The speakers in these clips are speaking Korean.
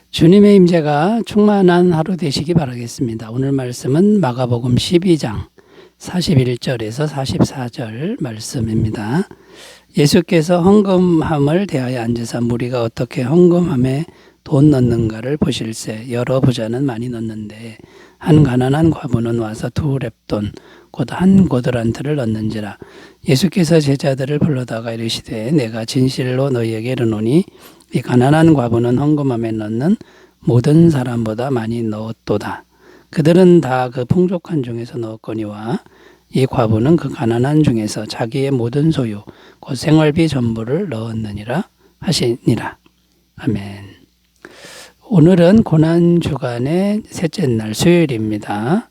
주님의 임재가 충만한 하루 되시기 바라겠습니다. 오늘 말씀은 마가복음 12장 41절에서 44절 말씀입니다. 예수께서 헌금함을 대하여 앉으사 무리가 어떻게 헌금함에 돈 넣는가를 보실세. 여러 부자는 많이 넣는데 한 가난한 과부는 와서 2렙돈 곧 한 고드란트를 넣는지라. 예수께서 제자들을 불러다가 이르시되 내가 진실로 너희에게 이르노니 이 가난한 과부는 헌금함에 넣는 모든 사람보다 많이 넣었도다. 그들은 다 그 풍족한 중에서 넣었거니와 이 과부는 그 가난한 중에서 자기의 모든 소유 곧 생활비 전부를 넣었느니라 하시니라. 아멘. 오늘은 고난주간의 셋째 날 수요일입니다.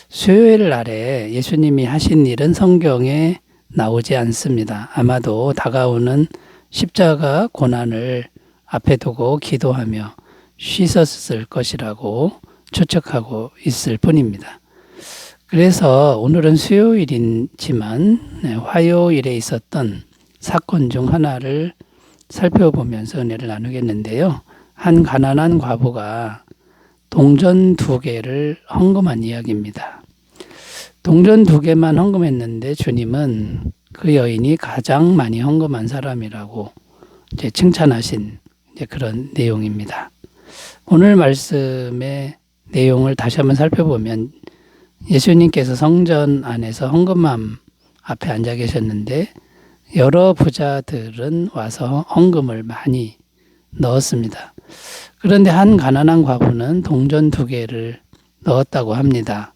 수요일 날에 예수님이 하신 일은 성경에 나오지 않습니다. 아마도 다가오는 십자가 고난을 앞에 두고 기도하며 쉬었을 것이라고 추측하고 있을 뿐입니다. 그래서 오늘은 수요일이지만 화요일에 있었던 사건 중 하나를 살펴보면서 은혜를 나누겠는데요. 한 가난한 과부가 동전 2개를 헌금한 이야기입니다. 동전 2개만 헌금했는데 주님은 그 여인이 가장 많이 헌금한 사람이라고 이제 칭찬하신 그런 내용입니다. 오늘 말씀의 내용을 다시 한번 살펴보면 예수님께서 성전 안에서 헌금함 앞에 앉아 계셨는데 여러 부자들은 와서 헌금을 많이 넣었습니다. 그런데 한 가난한 과부는 동전 2개를 넣었다고 합니다.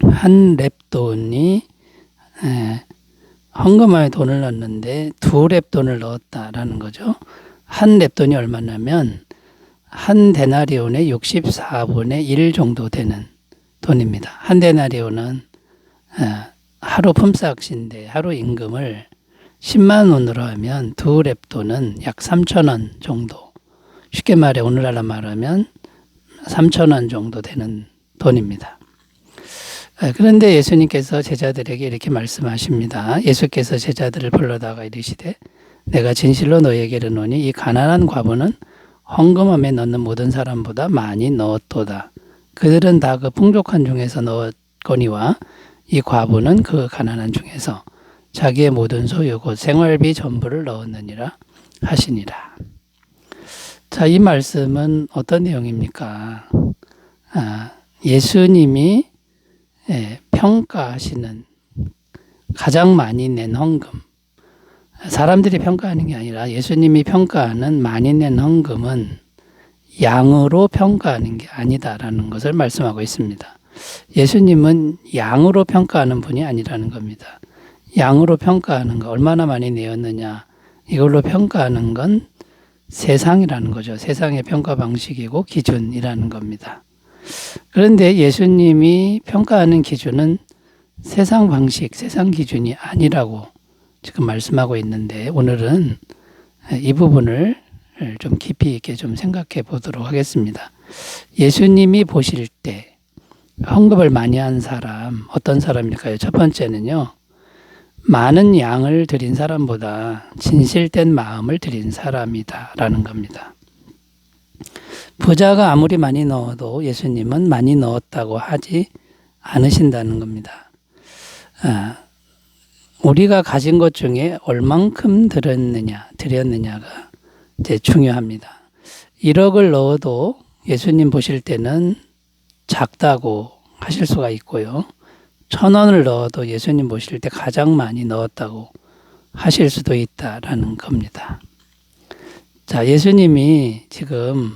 한 렙돈이 헌금함에 돈을 넣었는데 2렙돈을 넣었다라는 거죠. 한 렙돈이 얼마냐면 한 데나리온의 64분의 1 정도 되는 돈입니다. 한 데나리온은 하루 품삯인데 하루 임금을 10만 원으로 하면 2렙돈은 약 3,000원 정도. 쉽게 말해 오늘날로 말하면 3,000원 정도 되는 돈입니다. 그런데 예수님께서 제자들에게 이렇게 말씀하십니다. 예수께서 제자들을 불러다가 이르시되 내가 진실로 너희에게 이르노니 이 가난한 과부는 헌금함에 넣는 모든 사람보다 많이 넣었도다. 그들은 다 그 풍족한 중에서 넣었거니와 이 과부는 그 가난한 중에서 자기의 모든 소유 곧 생활비 전부를 넣었느니라 하시니라. 자, 이 말씀은 어떤 내용입니까? 예수님이 평가하시는 가장 많이 낸 헌금. 사람들이 평가하는 게 아니라 예수님이 평가하는 많이 낸 헌금은 양으로 평가하는 게 아니다라는 것을 말씀하고 있습니다. 예수님은 양으로 평가하는 분이 아니라는 겁니다. 양으로 평가하는 거, 얼마나 많이 내었느냐, 이걸로 평가하는 건 세상이라는 거죠. 세상의 평가 방식이고 기준이라는 겁니다. 그런데 예수님이 평가하는 기준은 세상 방식, 세상 기준이 아니라고 지금 말씀하고 있는데 오늘은 이 부분을 좀 깊이 있게 좀 생각해 보도록 하겠습니다. 예수님이 보실 때 헌금을 많이 한 사람, 어떤 사람일까요? 첫 번째는요, 많은 양을 드린 사람보다 진실된 마음을 드린 사람이다라는 겁니다. 부자가 아무리 많이 넣어도 예수님은 많이 넣었다고 하지 않으신다는 겁니다. 우리가 가진 것 중에 얼만큼 드렸느냐가 이제 중요합니다. 1억을 넣어도 예수님 보실 때는 작다고 하실 수가 있고요. 1,000원을 넣어도 예수님 보실 때 가장 많이 넣었다고 하실 수도 있다라는 겁니다. 자, 예수님이 지금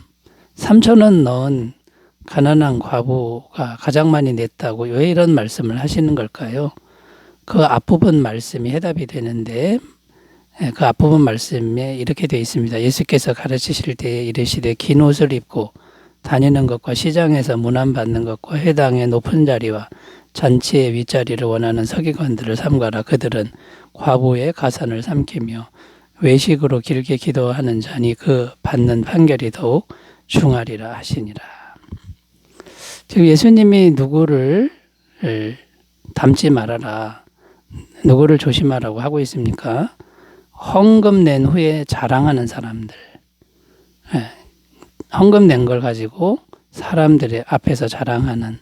3,000원 넣은 가난한 과부가 가장 많이 냈다고 왜 이런 말씀을 하시는 걸까요? 그 앞부분 말씀이 해답이 되는데 그 앞부분 말씀에 이렇게 되어 있습니다. 예수께서 가르치실 때에 이르시되 긴 옷을 입고 다니는 것과 시장에서 문안받는 것과 회당의 높은 자리와 잔치의 윗자리를 원하는 서기관들을 삼가라. 그들은 과부의 가산을 삼키며 외식으로 길게 기도하는 자니 그 받는 판결이 더욱 중하리라 하시니라. 즉 예수님이 누구를 닮지 말아라, 누구를 조심하라고 하고 있습니까? 헌금 낸 후에 자랑하는 사람들, 헌금 낸 걸 가지고 사람들의 앞에서 자랑하는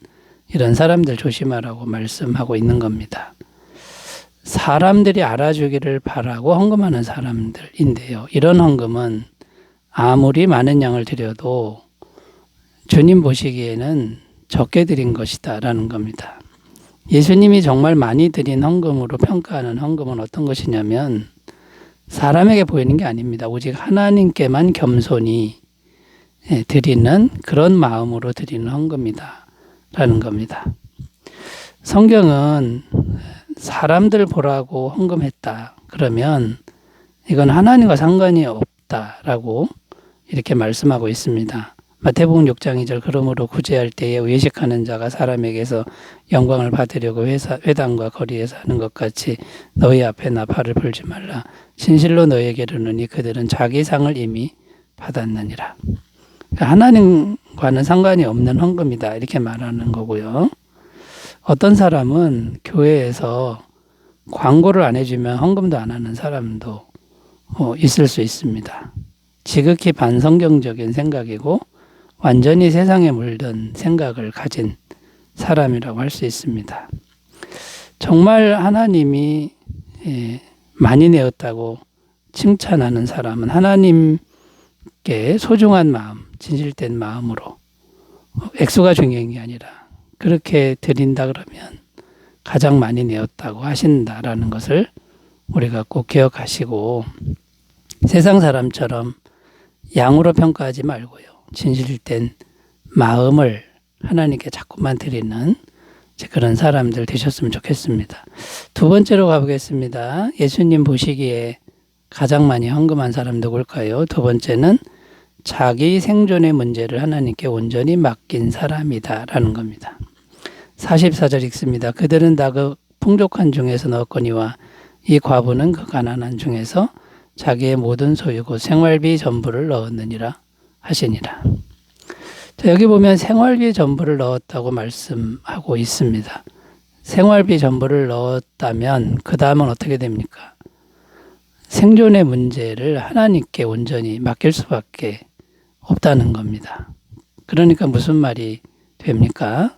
이런 사람들 조심하라고 말씀하고 있는 겁니다. 사람들이 알아주기를 바라고 헌금하는 사람들인데요. 이런 헌금은 아무리 많은 양을 드려도 주님 보시기에는 적게 드린 것이다 라는 겁니다. 예수님이 정말 많이 드린 헌금으로 평가하는 헌금은 어떤 것이냐면 사람에게 보이는 게 아닙니다. 오직 하나님께만 겸손히 드리는 그런 마음으로 드리는 헌금이다 라는 겁니다. 성경은 사람들 보라고 헌금했다 그러면 이건 하나님과 상관이 없다라고 이렇게 말씀하고 있습니다. 마태복음 6장 2절 그러므로 구제할 때에 외식하는 자가 사람에게서 영광을 받으려고 회당과 거리에서 하는 것 같이 너희 앞에 나팔을 불지 말라. 진실로 너희에게 이르노니 그들은 자기 상을 이미 받았느니라. 그러니까 하나님과는 상관이 없는 헌금이다 이렇게 말하는 거고요. 어떤 사람은 교회에서 광고를 안 해주면 헌금도 안 하는 사람도 있을 수 있습니다. 지극히 반성경적인 생각이고 완전히 세상에 물든 생각을 가진 사람이라고 할 수 있습니다. 정말 하나님이 많이 내었다고 칭찬하는 사람은 하나님께 소중한 마음, 진실된 마음으로 액수가 중요한 게 아니라 그렇게 드린다 그러면 가장 많이 내었다고 하신다라는 것을 우리가 꼭 기억하시고 세상 사람처럼 양으로 평가하지 말고요. 진실된 마음을 하나님께 자꾸만 드리는 그런 사람들 되셨으면 좋겠습니다. 두 번째로 가보겠습니다. 예수님 보시기에 가장 많이 헌금한 사람 누굴까요? 두 번째는 자기 생존의 문제를 하나님께 온전히 맡긴 사람이다 라는 겁니다. 44절 읽습니다. 그들은 다 그 풍족한 중에서 넣었거니와 이 과부는 그 가난한 중에서 자기의 모든 소유 곧 생활비 전부를 넣었느니라 하시니라. 자, 여기 보면 생활비 전부를 넣었다고 말씀하고 있습니다. 생활비 전부를 넣었다면 그 다음은 어떻게 됩니까? 생존의 문제를 하나님께 온전히 맡길 수밖에 없다는 겁니다. 그러니까 무슨 말이 됩니까?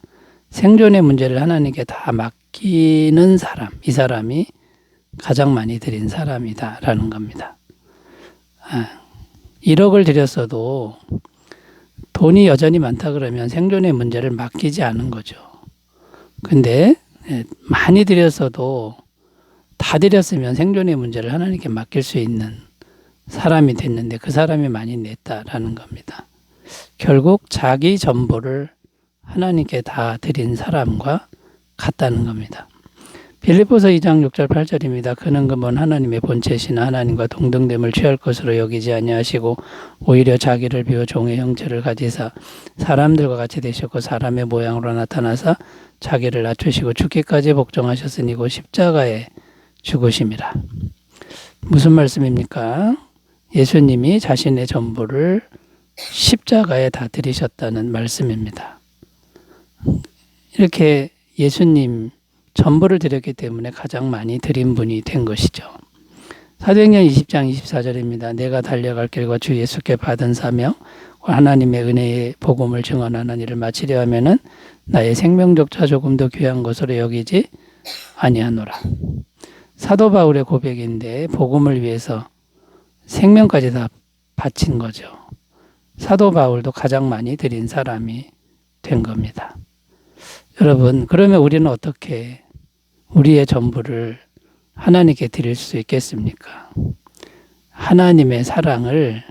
생존의 문제를 하나님께 다 맡기는 사람, 이 사람이 가장 많이 드린 사람이다라는 겁니다. 1억을 드렸어도 돈이 여전히 많다 그러면 생존의 문제를 맡기지 않은 거죠. 근데 많이 드렸어도 다 드렸으면 생존의 문제를 하나님께 맡길 수 있는 사람이 됐는데 그 사람이 많이 냈다라는 겁니다. 결국 자기 전부를 하나님께 다 드린 사람과 같다는 겁니다. 빌립보서 2장 6절 8절입니다. 그는 근본 하나님의 본체시나 하나님과 동등됨을 취할 것으로 여기지 아니하시고 오히려 자기를 비워 종의 형체를 가지사 사람들과 같이 되셨고 사람의 모양으로 나타나사 자기를 낮추시고 죽기까지 복종하셨으니 곧 십자가에 죽으심이라. 무슨 말씀입니까? 예수님이 자신의 전부를 십자가에 다 드리셨다는 말씀입니다. 이렇게 예수님 전부를 드렸기 때문에 가장 많이 드린 분이 된 것이죠. 사도행전 20장 24절입니다. 내가 달려갈 길과 주 예수께 받은 사명 하나님의 은혜의 복음을 증언하는 일을 마치려 하면은 나의 생명조차 조금 더 귀한 것으로 여기지 아니하노라. 사도 바울의 고백인데 복음을 위해서 생명까지 다 바친 거죠. 사도 바울도 가장 많이 드린 사람이 된 겁니다. 여러분, 그러면 우리는 어떻게 우리의 전부를 하나님께 드릴 수 있겠습니까? 하나님의 사랑을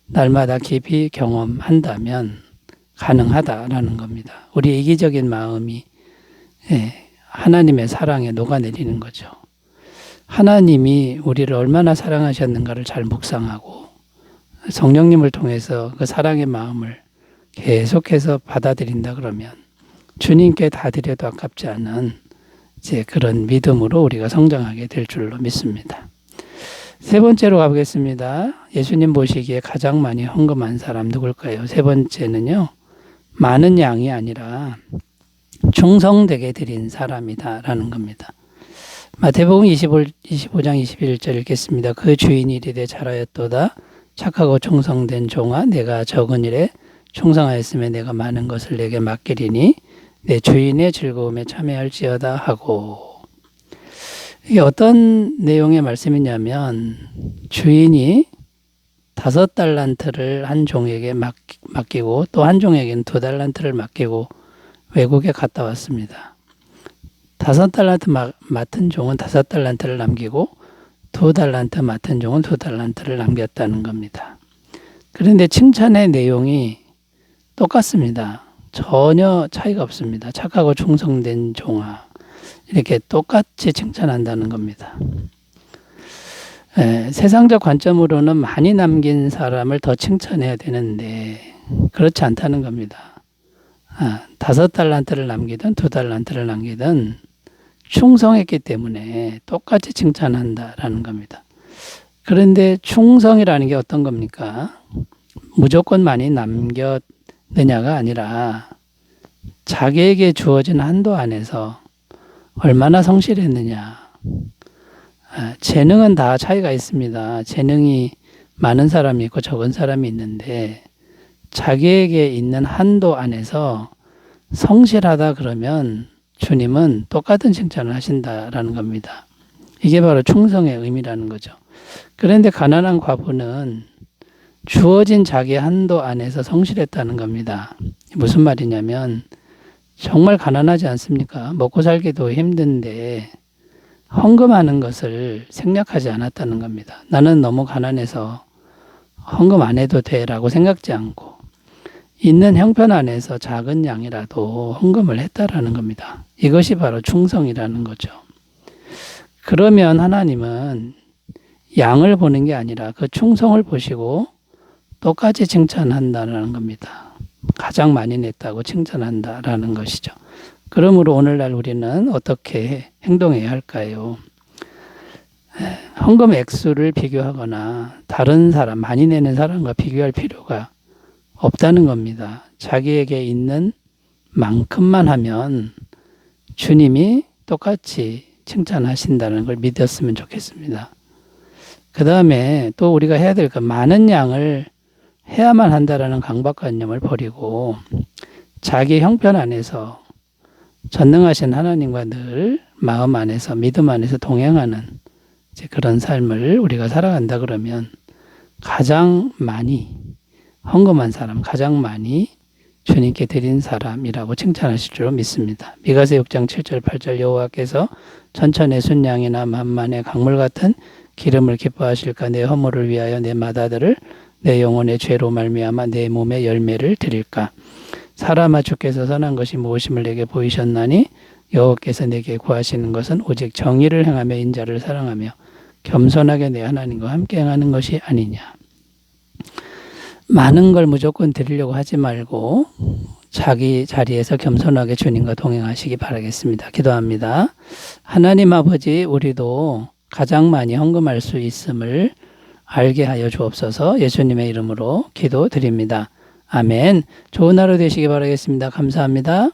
날마다 깊이 경험한다면 가능하다라는 겁니다. 우리의 이기적인 마음이 하나님의 사랑에 녹아내리는 거죠. 하나님이 우리를 얼마나 사랑하셨는가를 잘 묵상하고 성령님을 통해서 그 사랑의 마음을 계속해서 받아들인다 그러면 주님께 다 드려도 아깝지 않은 그런 믿음으로 우리가 성장하게 될 줄로 믿습니다. 세 번째로 가보겠습니다. 예수님 보시기에 가장 많이 헌금한 사람 누굴까요? 세 번째는요. 많은 양이 아니라 충성되게 드린 사람이다라는 겁니다. 마태복음 25장 21절 읽겠습니다. 그 주인이 이르되 잘하였도다. 착하고 충성된 종아, 내가 적은 일에 충성하였으면 내가 많은 것을 내게 맡기리니 내 주인의 즐거움에 참여할지어다 하고. 이게 어떤 내용의 말씀이냐면 주인이 5달란트를 한 종에게 맡기고 또 한 종에게는 2달란트를 맡기고 외국에 갔다 왔습니다. 5달란트 맡은 종은 5달란트를 남기고 2달란트 맡은 종은 2달란트를 남겼다는 겁니다. 그런데 칭찬의 내용이 똑같습니다. 전혀 차이가 없습니다. 착하고 충성된 종아, 이렇게 똑같이 칭찬한다는 겁니다. 세상적 관점으로는 많이 남긴 사람을 더 칭찬해야 되는데 그렇지 않다는 겁니다. 5달란트를 남기든 2달란트를 남기든 충성했기 때문에 똑같이 칭찬한다라는 겁니다. 그런데 충성이라는 게 어떤 겁니까? 무조건 많이 남겼느냐가 아니라 자기에게 주어진 한도 안에서 얼마나 성실했느냐. 재능은 다 차이가 있습니다. 재능이 많은 사람이 있고 적은 사람이 있는데 자기에게 있는 한도 안에서 성실하다 그러면 주님은 똑같은 칭찬을 하신다라는 겁니다. 이게 바로 충성의 의미라는 거죠. 그런데 가난한 과부는 주어진 자기 한도 안에서 성실했다는 겁니다. 무슨 말이냐면 정말 가난하지 않습니까? 먹고 살기도 힘든데 헌금하는 것을 생략하지 않았다는 겁니다. 나는 너무 가난해서 헌금 안 해도 돼라고 생각지 않고 있는 형편 안에서 작은 양이라도 헌금을 했다라는 겁니다. 이것이 바로 충성이라는 거죠. 그러면 하나님은 양을 보는 게 아니라 그 충성을 보시고 똑같이 칭찬한다는 겁니다. 가장 많이 냈다고 칭찬한다라는 것이죠. 그러므로 오늘날 우리는 어떻게 행동해야 할까요? 헌금 액수를 비교하거나 다른 사람, 많이 내는 사람과 비교할 필요가 없다는 겁니다. 자기에게 있는 만큼만 하면 주님이 똑같이 칭찬하신다는 걸 믿었으면 좋겠습니다. 그 다음에 또 우리가 해야 될 건 많은 양을 해야만 한다라는 강박관념을 버리고 자기 형편 안에서 전능하신 하나님과 늘 마음 안에서 믿음 안에서 동행하는 이제 그런 삶을 우리가 살아간다 그러면 가장 많이 헌금한 사람, 가장 많이 주님께 드린 사람이라고 칭찬하실 줄 믿습니다. 미가서 6장 7절 8절 여호와께서 천천의 순양이나 만만의 강물 같은 기름을 기뻐하실까? 내 허물을 위하여 내 맏아들을 내 영혼의 죄로 말미암아 내 몸의 열매를 드릴까? 사람아 주께서 선한 것이 무엇임을 내게 보이셨나니 여호와께서 내게 구하시는 것은 오직 정의를 행하며 인자를 사랑하며 겸손하게 내 하나님과 함께 행하는 것이 아니냐. 많은 걸 무조건 드리려고 하지 말고 자기 자리에서 겸손하게 주님과 동행하시기 바라겠습니다. 기도합니다. 하나님 아버지, 우리도 가장 많이 헌금할 수 있음을 알게 하여 주옵소서. 예수님의 이름으로 기도드립니다. 아멘. 좋은 하루 되시기 바라겠습니다. 감사합니다.